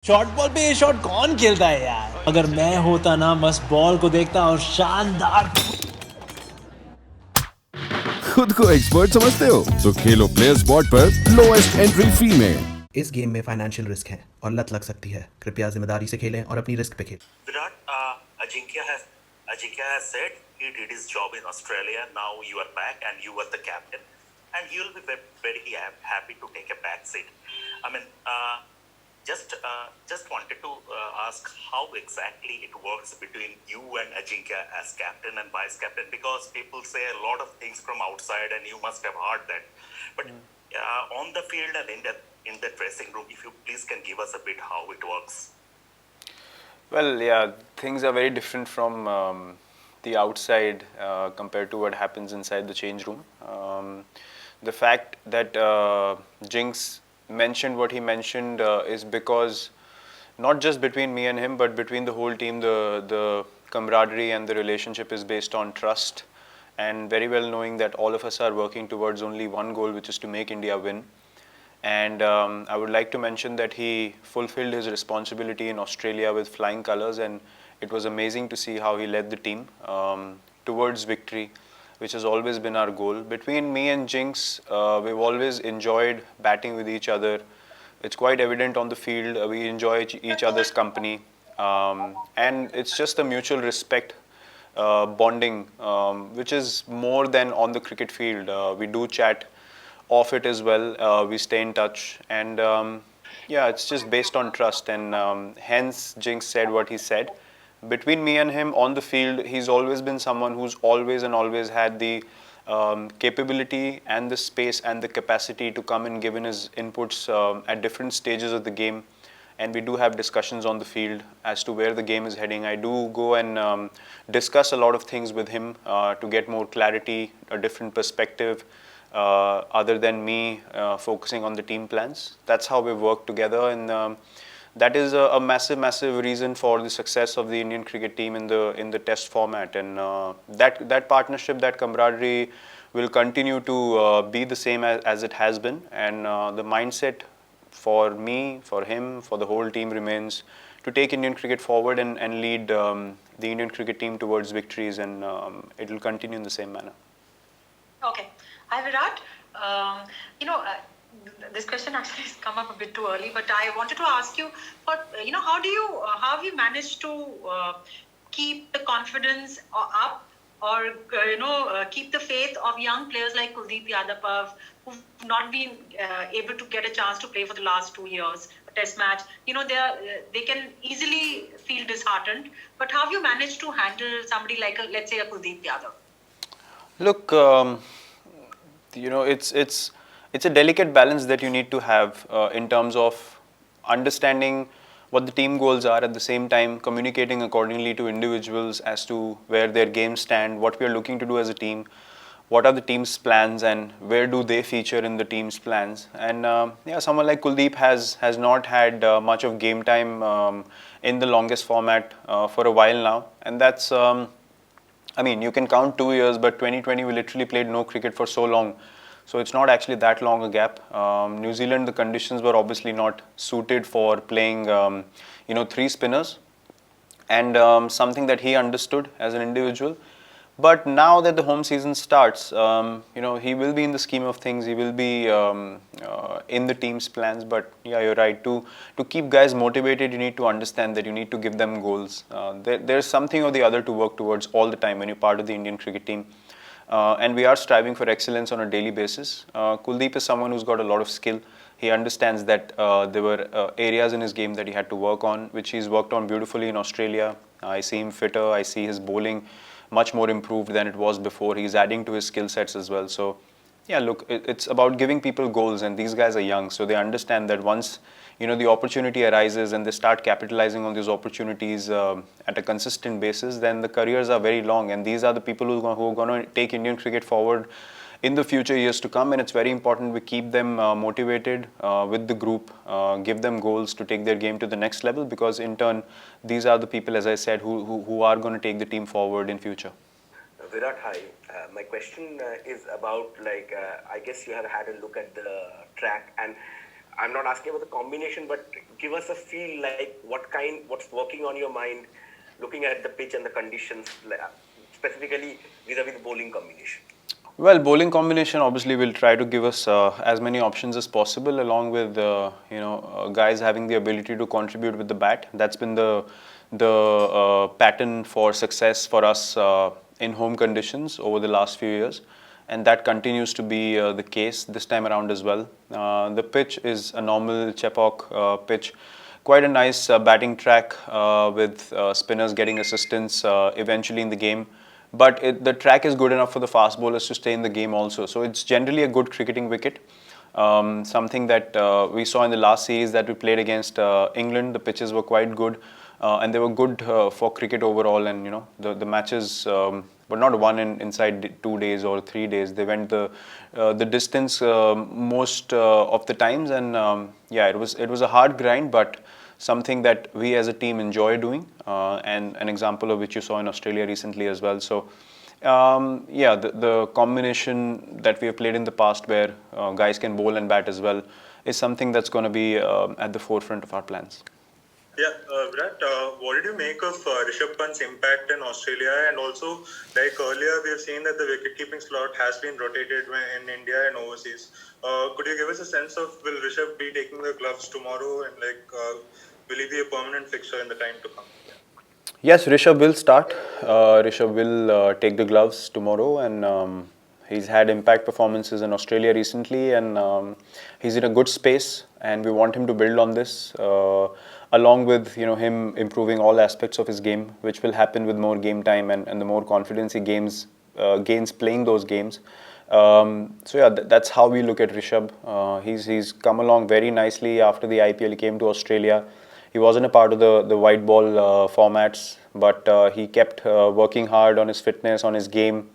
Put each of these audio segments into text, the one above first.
Short ball पे ये shot कौन खेलता है यार? अगर मैं होता ना बस बॉल को देखता और शानदार। खुद को एक्सपर्ट समझते हो तो खेलो प्लेयर स्पॉट पर लोएस्ट एंट्री फी में। इस गेम में फाइनेंशियल रिस्क है और लत लग सकती है। कृपया जिम्मेदारी से खेलें और अपनी रिस्क पे खेलें। Virat, Ajinkya has said he did his job in Australia. Now you are back and you are the captain, and he will be very happy to take a back seat. I mean, just wanted to ask how exactly it works between you and Ajinkya as captain and vice captain, because people say a lot of things from outside, and you must have heard that. But on the field and in the dressing room, if you please can give us a bit how it works. Well, yeah, things are very different from the outside compared to what happens inside the change room. The fact that Jinx mentioned what he mentioned is because not just between me and him, but between the whole team, the camaraderie and the relationship is based on trust, and very well knowing that all of us are working towards only one goal, which is to make India win. And I would like to mention that he fulfilled his responsibility in Australia with flying colours, and it was amazing to see how he led the team towards victory, which has always been our goal. Between me and Jinx, we've always enjoyed batting with each other. It's quite evident on the field. We enjoy each other's company, and it's just a mutual respect bonding, which is more than on the cricket field. We do chat off it as well. We stay in touch, and yeah, it's just based on trust, and hence Jinx said what he said. Between me and him on the field, he's always been someone who's always and always had the capability and the space and the capacity to come and give in his inputs at different stages of the game. And we do have discussions on the field as to where the game is heading. I do go and discuss a lot of things with him to get more clarity, a different perspective, other than me focusing on the team plans. That's how we work together, and that is a massive reason for the success of the Indian cricket team in the Test format. And that partnership, that camaraderie, will continue to be the same as it has been. And the mindset for me, for him, for the whole team remains to take Indian cricket forward and lead the Indian cricket team towards victories, and it will continue in the same manner. Okay. Hi, Virat. This question actually has come up a bit too early, but I wanted to ask you, how have you managed to keep the confidence up, or keep the faith of young players like Kuldeep Yadav, who've not been able to get a chance to play for the last 2 years, a test match. They can easily feel disheartened, but how have you managed to handle somebody like, let's say, a Kuldeep Yadav? Look, it's a delicate balance that you need to have in terms of understanding what the team goals are, at the same time communicating accordingly to individuals as to where their games stand, what we are looking to do as a team, what are the team's plans, and where do they feature in the team's plans. And yeah, someone like Kuldeep has not had much of game time in the longest format for a while now, and that's I mean, you can count 2 years, but 2020 we literally played no cricket for so long. So it's not actually that long a gap. New Zealand, the conditions were obviously not suited for playing, three spinners, and something that he understood as an individual. But now that the home season starts, he will be in the scheme of things. He will be in the team's plans. But yeah, you're right. To keep guys motivated, you need to understand that you need to give them goals. There's something or the other to work towards all the time when you're part of the Indian cricket team. And we are striving for excellence on a daily basis. Kuldeep is someone who's got a lot of skill. He understands that there were areas in his game that he had to work on, which he's worked on beautifully in Australia. I see him fitter. I see his bowling much more improved than it was before. He's adding to his skill sets as well. So yeah, look, it's about giving people goals, and these guys are young, so they understand that once the opportunity arises and they start capitalizing on these opportunities at a consistent basis, then the careers are very long, and these are the people who are going to take Indian cricket forward in the future years to come. And it's very important we keep them motivated with the group, give them goals to take their game to the next level, because in turn these are the people, as I said, who are going to take the team forward in future. Virat, hi. My question is about, I guess you have had a look at the track, and I'm not asking about the combination, but give us a feel like what's working on your mind, looking at the pitch and the conditions, specifically vis-a-vis the bowling combination. Well, bowling combination obviously will try to give us as many options as possible, along with guys having the ability to contribute with the bat. That's been the pattern for success for us in home conditions over the last few years, and that continues to be the case this time around as well. The pitch is a normal Chepauk pitch. Quite a nice batting track with spinners getting assistance eventually in the game. But the track is good enough for the fast bowlers to stay in the game also. So it's generally a good cricketing wicket. Something that we saw in the last series that we played against England. The pitches were quite good and they were good for cricket overall. And the matches were not won inside 2 days or 3 days. They went the distance most of the times. And yeah, it was a hard grind, but something that we as a team enjoy doing, and an example of which you saw in Australia recently as well. So yeah, the combination that we have played in the past where guys can bowl and bat as well is something that's going to be at the forefront of our plans. Yeah, Virat, what did you make of Rishabh Pant's impact in Australia? And also, like earlier, we have seen that the wicket-keeping slot has been rotated in India and overseas. Could you give us a sense of, will Rishabh be taking the gloves tomorrow, and will he be a permanent fixture in the time to come? Yes, Rishabh will start. Rishabh will take the gloves tomorrow, and he's had impact performances in Australia recently, and he's in a good space, and we want him to build on this. Along with him improving all aspects of his game, which will happen with more game time and the more confidence he gains playing those games. So yeah, that's how we look at Rishabh. He's come along very nicely after the IPL. He came to Australia. He wasn't a part of the white ball formats, but he kept working hard on his fitness, on his game.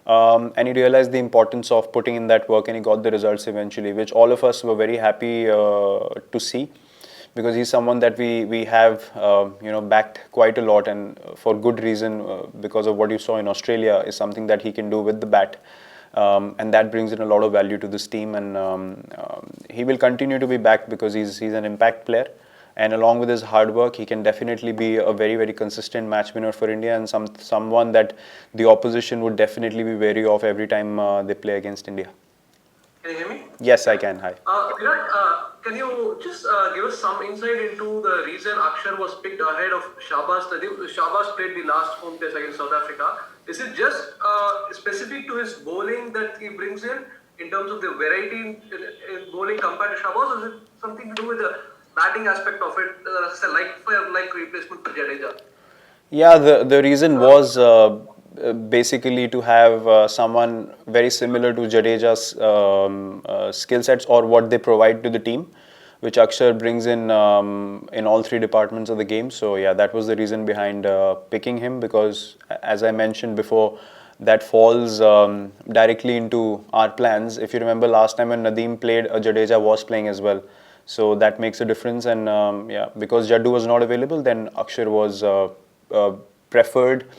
And he realized the importance of putting in that work, and he got the results eventually, which all of us were very happy to see. Because he's someone that we have backed quite a lot, and for good reason, because of what you saw in Australia is something that he can do with the bat, and that brings in a lot of value to this team, and he will continue to be backed because he's an impact player, and along with his hard work, he can definitely be a very, very consistent match winner for India, and someone that the opposition would definitely be wary of every time they play against India. Can you hear me? Yes, I can. Hi. Virat, can you just give us some insight into the reason Akshar was picked ahead of Shahbaz? Shahbaz played the last home test against South Africa. Is it just specific to his bowling that he brings in terms of the variety in bowling compared to Shahbaz, or is it something to do with the batting aspect of it, like replacement for Jadeja? Yeah, the reason was basically to have someone very similar to Jadeja's skill sets or what they provide to the team, which Akshar brings in all three departments of the game. So yeah, that was the reason behind picking him, because as I mentioned before, that falls directly into our plans. If you remember last time when Nadeem played, Jadeja was playing as well. So that makes a difference, and yeah, because Jaddu was not available, then Akshar was preferred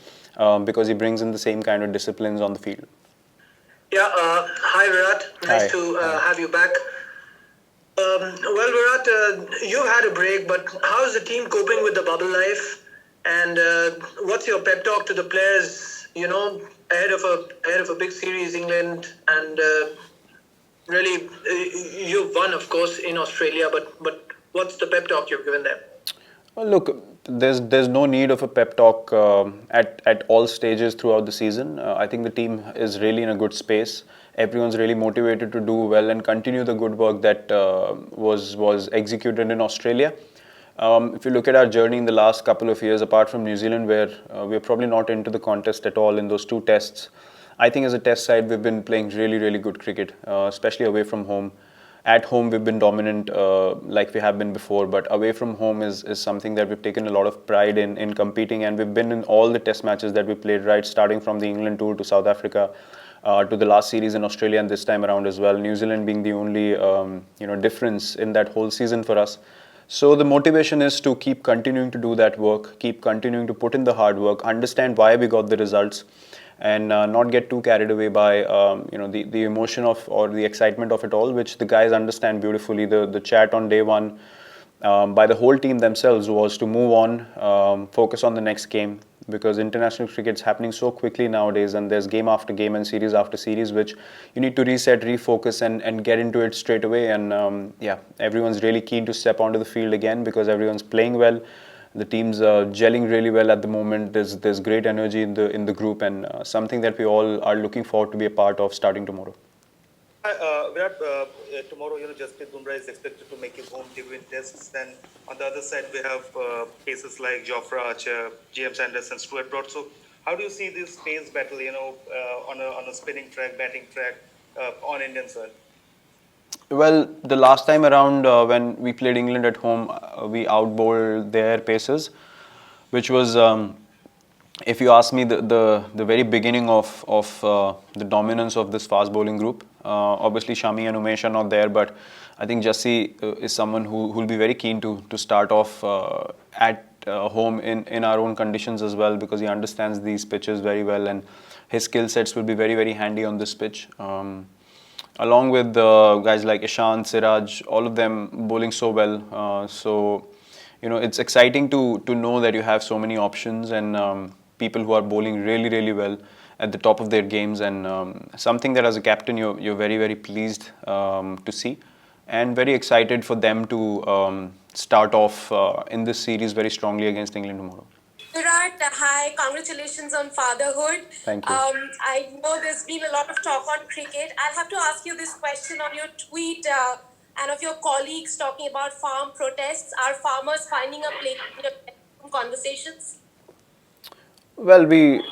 because he brings in the same kind of disciplines on the field. Yeah, hi Virat, nice to have you back. Well Virat, you've had a break, but how is the team coping with the bubble life? And what's your pep talk to the players, ahead of a big series, England, and really, you've won, of course, in Australia, but what's the pep talk you've given them? Well, look, there's no need of a pep talk at all stages throughout the season. I think the team is really in a good space. Everyone's really motivated to do well and continue the good work that was executed in Australia. If you look at our journey in the last couple of years, apart from New Zealand, where we're probably not into the contest at all in those two tests, I think as a test side, we've been playing really, really good cricket, especially away from home. At home, we've been dominant like we have been before, but away from home is something that we've taken a lot of pride in competing, and we've been in all the test matches that we played, right, starting from the England tour to South Africa, to the last series in Australia and this time around as well. New Zealand being the only difference in that whole season for us. So the motivation is to keep continuing to do that work, keep continuing to put in the hard work, understand why we got the results, and not get too carried away by the emotion of or the excitement of it all, which the guys understand beautifully. The chat on day one by the whole team themselves was to move on, focus on the next game, because international cricket's happening so quickly nowadays, and there's game after game and series after series, which you need to reset, refocus, and get into it straight away. And everyone's really keen to step onto the field again because everyone's playing well. The team's gelling really well at the moment. There's great energy in the group, and something that we all are looking forward to be a part of starting tomorrow. Virat, tomorrow, Jasprit Bumrah is expected to make his home debut in tests, and on the other side, we have cases like Jofra Archer, James Anderson, Stuart Broad. So, how do you see this pace battle, on a spinning track, batting track, on Indian soil? Well, the last time around when we played England at home, we outbowled their paces, which was, if you ask me, the very beginning of the dominance of this fast bowling group. Obviously, Shami and Umesh are not there, but I think Jassi is someone who will be very keen to start off at home in our own conditions as well, because he understands these pitches very well, and his skill sets will be very, very handy on this pitch. Along with guys like Ishant, Siraj, all of them bowling so well. So, it's exciting to know that you have so many options and people who are bowling really, really well at the top of their games, and something that as a captain you're very, very pleased to see, and very excited for them to start off in this series very strongly against England tomorrow. Virat, hi, congratulations on fatherhood. Thank you. I know there's been a lot of talk on cricket. I'll have to ask you this question on your tweet and of your colleagues talking about farm protests. Are farmers finding a place in your conversations? Well, we,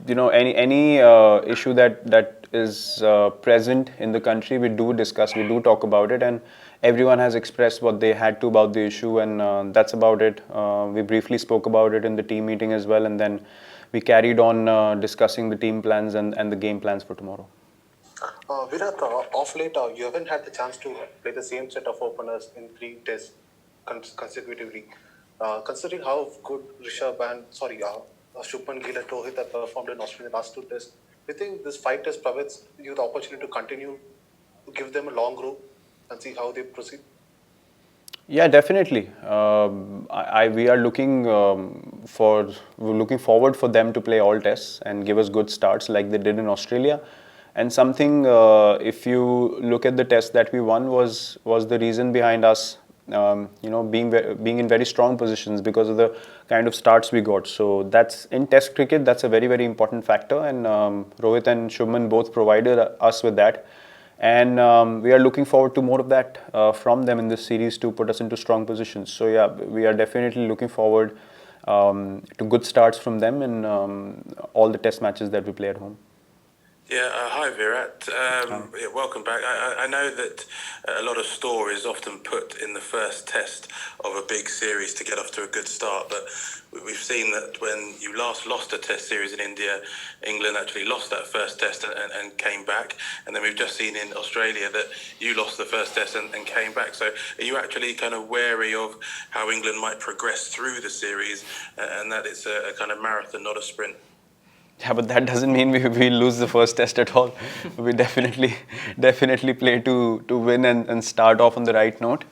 any issue that is present in the country, we do discuss, we do talk about it, and everyone has expressed what they had to about the issue, and that's about it. We briefly spoke about it in the team meeting as well, and then we carried on discussing the team plans and the game plans for tomorrow. Virat, off late, you haven't had the chance to play the same set of openers in 3 tests consecutively. Considering how good Rishabh and Shubman Gill and Rohit have performed in Australia in the last 2 tests, do you think this 5 tests provides you the opportunity to continue to give them a long group and see how they proceed? Yeah, definitely. We are looking forward for them to play all tests and give us good starts like they did in Australia. And something, if you look at the test that we won, was the reason behind us, being in very strong positions because of the kind of starts we got. So that's in Test cricket. That's a very, very important factor, and Rohit and Shubman both provided us with that. And we are looking forward to more of that from them in this series to put us into strong positions. So yeah, we are definitely looking forward to good starts from them in all the test matches that we play at home. Yeah, hi Virat. Welcome back. I know that a lot of store is often put in the first test of a big series to get off to a good start, but we've seen that when you last lost a test series in India, England actually lost that first test and came back, and then we've just seen in Australia that you lost the first test and came back. So are you actually kind of wary of how England might progress through the series, and that it's a kind of marathon, not a sprint? Yeah, but that doesn't mean we lose the first test at all. We definitely play to win and start off on the right note.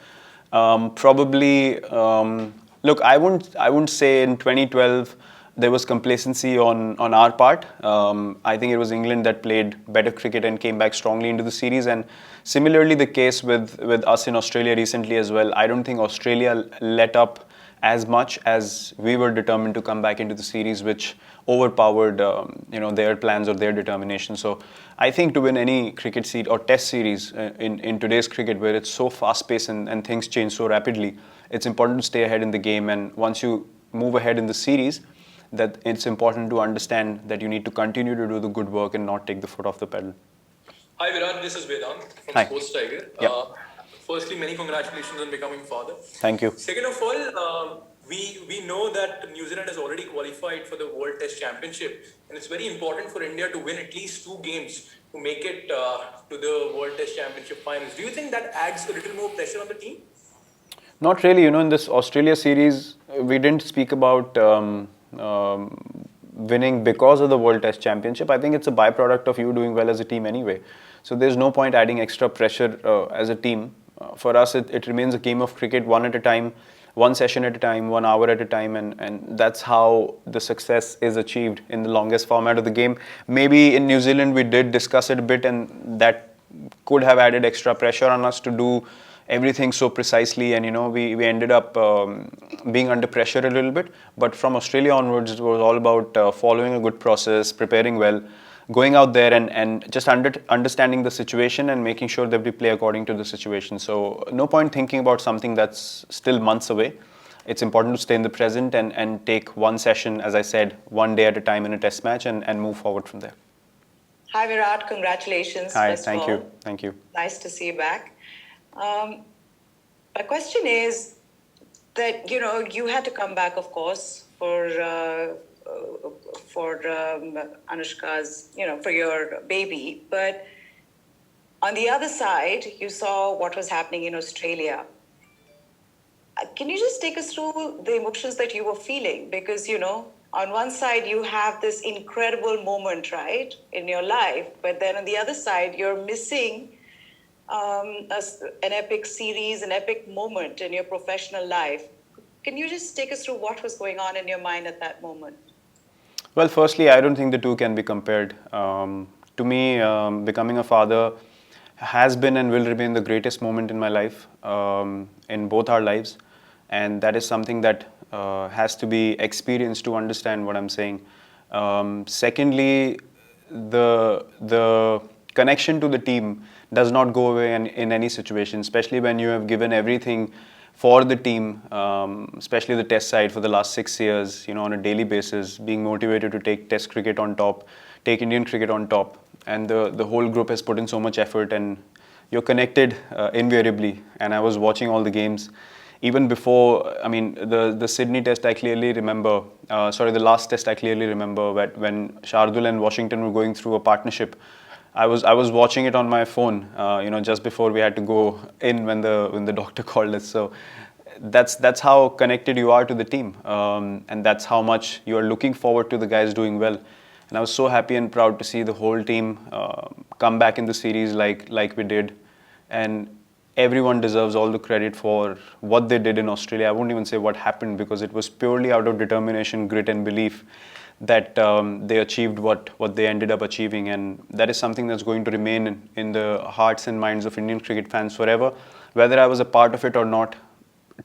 Probably, look, I wouldn't say in 2012 there was complacency on our part. I think it was England that played better cricket and came back strongly into the series, and similarly the case with us in Australia recently as well. I don't think Australia let up as much as we were determined to come back into the series, which overpowered their plans or their determination. So I think to win any cricket series or test series in today's cricket, where it's so fast paced and things change so rapidly, it's important to stay ahead in the game. And once you move ahead in the series, that it's important to understand that you need to continue to do the good work and not take the foot off the pedal. Hi Virat, this is Vedant from Hi. Sports Tiger. Yeah. Firstly, many congratulations on becoming father. Thank you. Second of all, we know that New Zealand has already qualified for the World Test Championship, and it's very important for India to win at least 2 games to make it to the World Test Championship finals. Do you think that adds a little more pressure on the team? Not really. In this Australia series, we didn't speak about winning because of the World Test Championship. I think it's a byproduct of you doing well as a team anyway. So there's no point adding extra pressure as a team. For us, it remains a game of cricket, one at a time, one session at a time, 1 hour at a time, and that's how the success is achieved in the longest format of the game. Maybe in New Zealand we did discuss it a bit, and that could have added extra pressure on us to do everything so precisely, and we ended up being under pressure a little bit. But from Australia onwards, it was all about following a good process, preparing well, going out there and just understanding the situation and making sure that we play according to the situation. So no point thinking about something that's still months away. It's important to stay in the present and take one session, as I said, one day at a time in a test match, and move forward from there. Hi Virat, congratulations. Hi, thank you. Thank you. Nice to see you back. My question is that, you had to come back, of course, for Anushka's, for your baby. But on the other side, you saw what was happening in Australia. Can you just take us through the emotions that you were feeling? Because, on one side, you have this incredible moment, right, in your life. But then on the other side, you're missing an epic series, an epic moment in your professional life. Can you just take us through what was going on in your mind at that moment? Well, firstly, I don't think the two can be compared. To me, becoming a father has been and will remain the greatest moment in my life, in both our lives. And that is something that has to be experienced to understand what I'm saying. Secondly, the connection to the team does not go away in any situation, especially when you have given everything for the team, especially the test side for the last 6 years, on a daily basis, being motivated to take test cricket on top, take Indian cricket on top. And the whole group has put in so much effort, and you're connected invariably. And I was watching all the games. Even before, the Sydney test I clearly remember, the last test I clearly remember when Shardul and Washington were going through a partnership. I was watching it on my phone, just before we had to go in when the doctor called us. So that's how connected you are to the team, and that's how much you are looking forward to the guys doing well. And I was so happy and proud to see the whole team come back in the series like we did, and everyone deserves all the credit for what they did in Australia. I won't even say what happened, because it was purely out of determination, grit and belief that they achieved what they ended up achieving. And that is something that's going to remain in the hearts and minds of Indian cricket fans forever. Whether I was a part of it or not,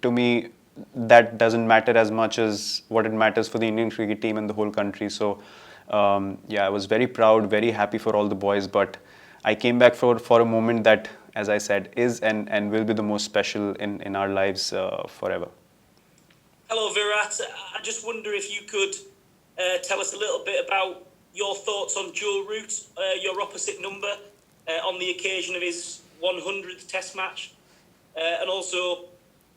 to me, that doesn't matter as much as what it matters for the Indian cricket team and the whole country. So, I was very proud, very happy for all the boys, but I came back for a moment that, as I said, is and will be the most special in our lives forever. Hello, Virat. I just wonder if you could tell us a little bit about your thoughts on Joe Root, your opposite number, on the occasion of his 100th Test match, and also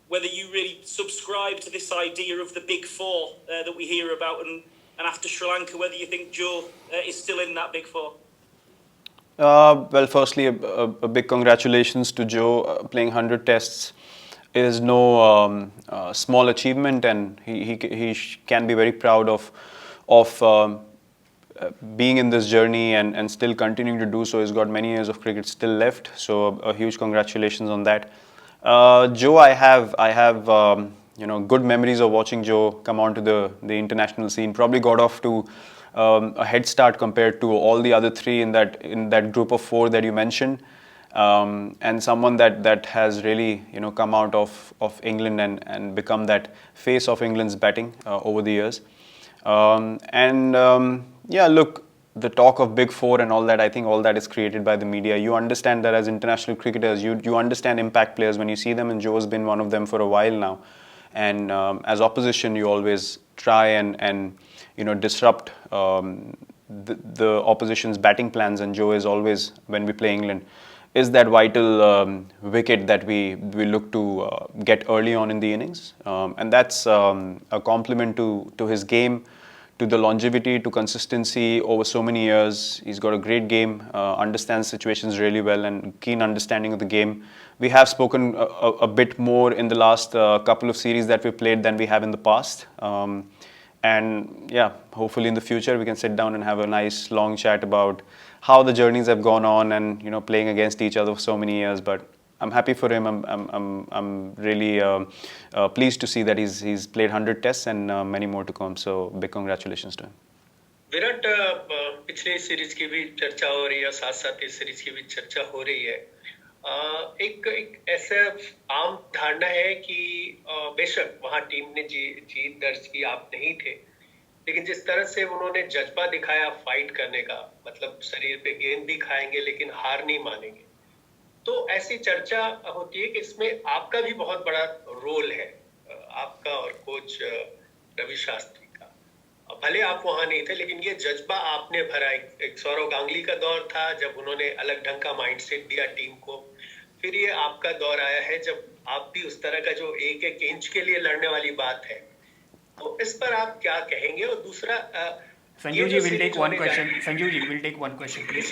whether you really subscribe to this idea of the Big Four that we hear about, and after Sri Lanka, whether you think Joe is still in that Big Four. Well, firstly, a big congratulations to Joe. Playing 100 tests is no small achievement, and he can be very proud of being in this journey and still continuing to do so. He's got many years of cricket still left, so a huge congratulations on that. Joe, I have good memories of watching Joe come onto the international scene. Probably got off to a head start compared to all the other three in that group of four that you mentioned, and someone that has really come out of England and become that face of England's batting over the years. Look, the talk of Big Four and all that, I think all that is created by the media. You understand that as international cricketers, you understand impact players when you see them, and Joe's been one of them for a while now. And as opposition, you always try and disrupt the opposition's batting plans, and Joe is always, when we play England, is that vital wicket that we look to get early on in the innings. And that's a compliment to his game, to the longevity, to consistency over so many years. He's got a great game, understands situations really well, and keen understanding of the game. We have spoken a bit more in the last couple of series that we played than we have in the past. And yeah, hopefully in the future we can sit down and have a nice long chat about how the journeys have gone on and playing against each other for so many years. But I'm happy for him. I'm really pleased to see that he's played 100 tests and many more to come. So big congratulations to him. Virat पिछले series की भी चर्चा हो रही है, साथ साथ इस सीरीज की भी चर्चा हो रही है. एक ऐसा आम धारणा है कि बेशक वहां टीम ने जीत दर्ज की, आप नहीं थे, लेकिन जिस तरह से उन्होंने जज्बा दिखाया फाइट करने का, मतलब शरीर पे गेंद भी खाएंगे लेकिन हार नहीं मानेंगे, तो ऐसी चर्चा होती है कि इसमें आपका भी बहुत बड़ा रोल है, आपका और कोच रवि शास्त्री का. भले आप वहां नहीं थे, लेकिन ये जज्बा आपने भरा. एक सौरव गांगुली का दौर था जब उन्होंने अलग ढंग का माइंडसेट दिया टीम को, फिर ये आपका दौर आया है जब आप भी उस तरह का जो एक एक इंच के लिए लड़ने वाली बात है, तो इस पर आप क्या कहेंगे? और दूसरा Sanjeev ji will take one question. Sanjeev ji will take one question, please.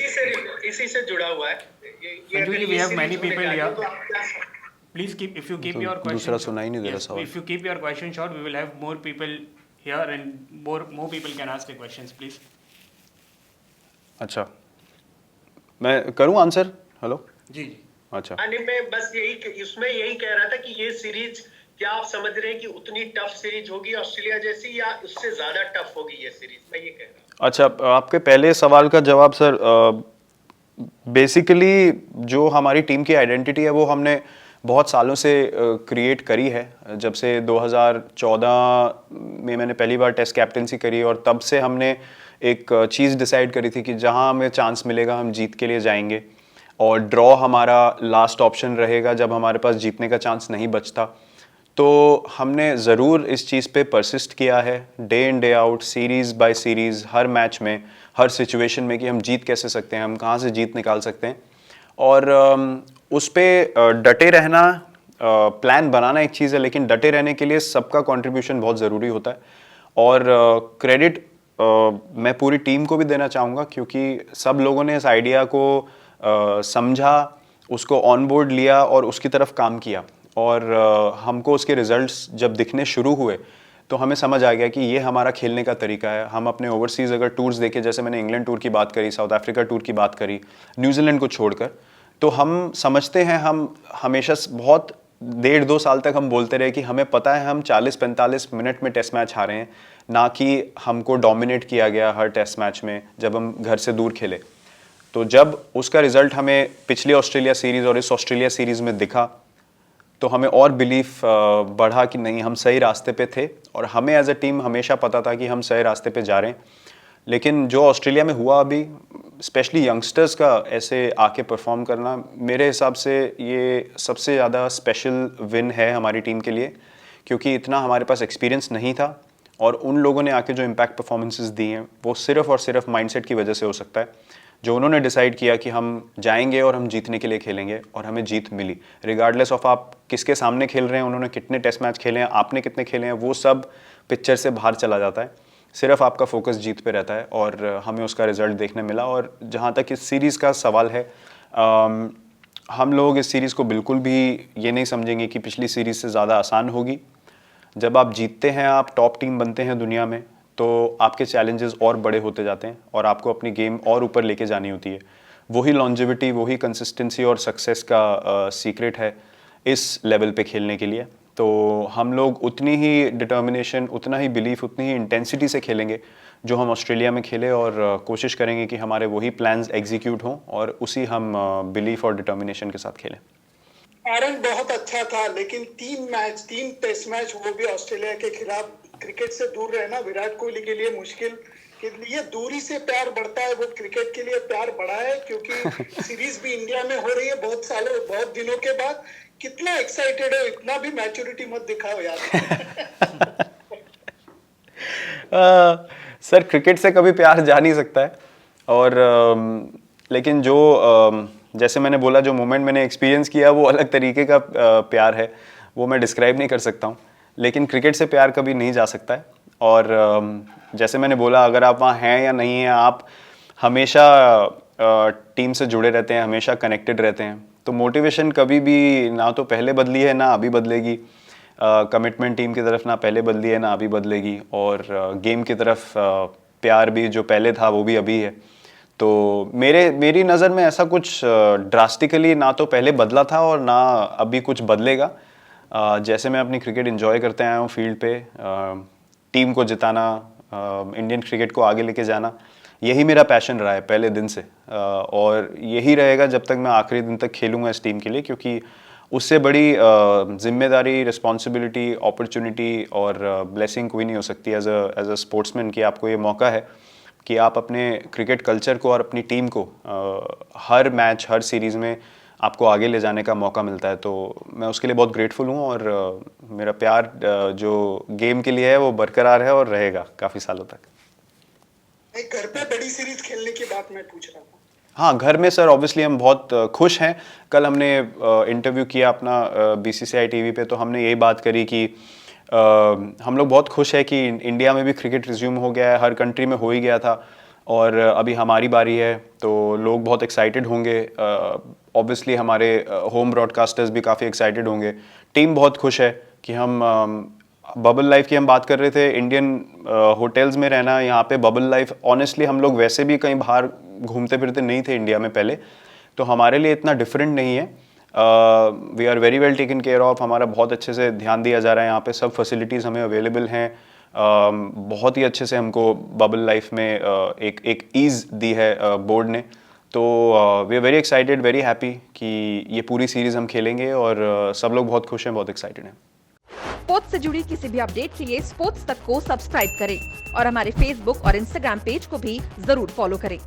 इसी से जुड़ा हुआ है. Sanjeev ji, we have many people here. Please keep, if you keep your question. दूसरा सुना ही नहीं दे रहा सवाल. If you keep your question short, we will have more people here and more people can ask the questions, please. अच्छा, मैं करूँ answer? Hello जी जी. अच्छा. नहीं, मैं बस इसमें यही कह रहा था कि ये सीरीज क्या आप समझ रहे हैं कि उतनी टफ सीरीज होगी ऑस्ट्रेलिया जैसी, या उससे ज्यादा टफ होगी ये सीरीज? मैं ये कह रहा हूँ. अच्छा, आपके पहले सवाल का जवाब सर, बेसिकली जो हमारी टीम की आइडेंटिटी है वो हमने बहुत सालों से क्रिएट करी है. जब से 2014 में मैंने पहली बार टेस्ट कैप्टनसी करी, और तब से हमने एक चीज़ डिसाइड करी थी कि जहां हमें चांस मिलेगा हम जीत के लिए जाएंगे, और ड्रॉ हमारा लास्ट ऑप्शन रहेगा जब हमारे पास जीतने का चांस नहीं बचता. तो हमने ज़रूर इस चीज़ पे परसिस्ट किया है, day in day out, series by series, हर मैच में, हर सिचुएशन में, कि हम जीत कैसे सकते हैं, हम कहाँ से जीत निकाल सकते हैं. और उस पर डटे रहना, प्लान बनाना एक चीज़ है, लेकिन डटे रहने के लिए सबका कंट्रीब्यूशन बहुत ज़रूरी होता है. और क्रेडिट मैं पूरी टीम को भी देना चाहूँगा, क्योंकि सब लोगों ने इस आइडिया को समझा, उसको ऑन बोर्ड लिया और उसकी तरफ काम किया. और हमको उसके रिजल्ट्स जब दिखने शुरू हुए तो हमें समझ आ गया कि ये हमारा खेलने का तरीका है. हम अपने ओवरसीज़ अगर टूर्स देखें, जैसे मैंने इंग्लैंड टूर की बात करी, साउथ अफ्रीका टूर की बात करी, न्यूजीलैंड को छोड़कर, तो हम समझते हैं, हम हमेशा बहुत 1.5-2 साल तक हम बोलते रहे कि हमें पता है हम 40-45 मिनट में टेस्ट मैच हारे हैं, ना कि हमको डोमिनेट किया गया हर टेस्ट मैच में जब हम घर से दूर खेले. तो जब उसका रिजल्ट हमें पिछली ऑस्ट्रेलिया सीरीज़ और इस ऑस्ट्रेलिया सीरीज़ में दिखा, तो हमें और बिलीफ बढ़ा कि नहीं, हम सही रास्ते पे थे. और हमें एज ए टीम हमेशा पता था कि हम सही रास्ते पे जा रहे हैं. लेकिन जो ऑस्ट्रेलिया में हुआ अभी, स्पेशली यंगस्टर्स का ऐसे आके परफॉर्म करना, मेरे हिसाब से ये सबसे ज़्यादा स्पेशल विन है हमारी टीम के लिए, क्योंकि इतना हमारे पास एक्सपीरियंस नहीं था. और उन लोगों ने आके जो इम्पैक्ट परफॉर्मेंसेस दी हैं, वो सिर्फ और सिर्फ माइंडसेट की वजह से हो सकता है. जो उन्होंने डिसाइड किया कि हम जाएंगे और हम जीतने के लिए खेलेंगे, और हमें जीत मिली. रिगार्डलेस ऑफ आप किसके सामने खेल रहे हैं, उन्होंने कितने टेस्ट मैच खेले हैं, आपने कितने खेले हैं, वो सब पिक्चर से बाहर चला जाता है. सिर्फ आपका फोकस जीत पे रहता है, और हमें उसका रिजल्ट देखने मिला. और जहाँ तक इस सीरीज़ का सवाल है, हम लोग इस सीरीज़ को बिल्कुल भी ये नहीं समझेंगे कि पिछली सीरीज़ से ज़्यादा आसान होगी. जब आप जीतते हैं, आप टॉप टीम बनते हैं दुनिया में, तो आपके चैलेंजेस और बड़े होते जाते हैं, और आपको अपनी गेम और ऊपर लेके जानी होती है. वही लॉन्जिविटी, वही कंसिस्टेंसी और सक्सेस का सीक्रेट है इस लेवल पे खेलने के लिए. तो हम लोग उतनी ही डिटर्मिनेशन, उतना ही बिलीफ, उतनी ही इंटेंसिटी से खेलेंगे जो हम ऑस्ट्रेलिया में खेले, और कोशिश करेंगे कि हमारे वही प्लान्स एग्जीक्यूट हों और उसी हम बिलीफ और डिटर्मिनेशन के साथ खेलें. आरंभ बहुत अच्छा था, लेकिन 3 टेस्ट मैच, वो भी ऑस्ट्रेलिया के खिलाफ, क्रिकेट से दूर रहना विराट कोहली के लिए मुश्किल. के लिए दूरी से प्यार बढ़ता है, वो क्रिकेट के लिए प्यार बढ़ा है, क्योंकि सीरीज भी इंडिया में हो रही है बहुत दिनों के बाद. कितना एक्साइटेड हो, इतना भी मैच्योरिटी मत दिखाओ यार. सर, क्रिकेट से कभी प्यार जा नहीं सकता है. और लेकिन जो जैसे मैंने बोला, जो मोमेंट मैंने एक्सपीरियंस किया वो अलग तरीके का प्यार है, वो मैं डिस्क्राइब नहीं कर सकता हूँ. लेकिन क्रिकेट से प्यार कभी नहीं जा सकता है. और जैसे मैंने बोला, अगर आप वहाँ हैं या नहीं हैं, आप हमेशा टीम से जुड़े रहते हैं, हमेशा कनेक्टेड रहते हैं, तो मोटिवेशन कभी भी ना तो पहले बदली है, ना अभी बदलेगी. कमिटमेंट टीम की तरफ ना पहले बदली है ना अभी बदलेगी, और गेम की तरफ प्यार भी जो पहले था वो भी अभी है। तो मेरी नज़र में ऐसा कुछ ड्रास्टिकली ना तो पहले बदला था और ना अभी कुछ बदलेगा। जैसे मैं अपनी क्रिकेट एंजॉय करते आया हूँ फील्ड पे, टीम को जिताना, इंडियन क्रिकेट को आगे लेके जाना, यही मेरा पैशन रहा है पहले दिन से, और यही रहेगा जब तक मैं आखिरी दिन तक खेलूँगा इस टीम के लिए, क्योंकि उससे बड़ी जिम्मेदारी, रिस्पॉन्सिबिलिटी, अपॉर्चुनिटी और ब्लेसिंग कोई नहीं हो सकती एज अ स्पोर्ट्समैन कि आपको ये मौका है कि आप अपने क्रिकेट कल्चर को और अपनी टीम को हर मैच, हर सीरीज़ में आपको आगे ले जाने का मौका मिलता है। तो मैं उसके लिए बहुत ग्रेटफुल हूँ, और मेरा प्यार जो गेम के लिए है वो बरकरार है और रहेगा काफ़ी सालों तक। घर पे बड़ी सीरीज खेलने की बात मैं पूछ रहा था। हाँ, घर में सर ऑब्वियसली हम बहुत खुश हैं। कल हमने इंटरव्यू किया अपना BCCI TV पे, तो हमने यही बात करी कि हम लोग बहुत खुश है कि इंडिया में भी क्रिकेट रिज्यूम हो गया है, हर कंट्री में हो ही गया था और अभी हमारी बारी है, तो लोग बहुत एक्साइटेड होंगे। ऑब्वियसली हमारे होम ब्रॉडकास्टर्स भी काफ़ी एक्साइटेड होंगे। टीम बहुत खुश है कि हम बबल लाइफ की हम बात कर रहे थे, इंडियन होटल्स में रहना, यहाँ पे बबल लाइफ, ऑनेस्टली हम लोग वैसे भी कहीं बाहर घूमते फिरते नहीं थे इंडिया में पहले, तो हमारे लिए इतना डिफरेंट नहीं है। We are very well taken care of, हमारा बहुत अच्छे से ध्यान दिया जा रहा है, यहाँ पे सब फैसिलिटीज़ हमें अवेलेबल हैं। बहुत ही अच्छे से हमको बबल लाइफ में एक ईज़ दी है बोर्ड ने, तो we are very excited, very happy कि ये पूरी सीरीज़ हम खेलेंगे और सब लोग बहुत खुश हैं, बहुत एक्साइटेड हैं। स्पोर्ट्स से जुड़ी किसी भी अपडेट के लिए स्पोर्ट्स तक को सब्सक्राइब करें और हमारे फेसबुक और इंस्टाग्राम पेज को भी जरूर फॉलो करें।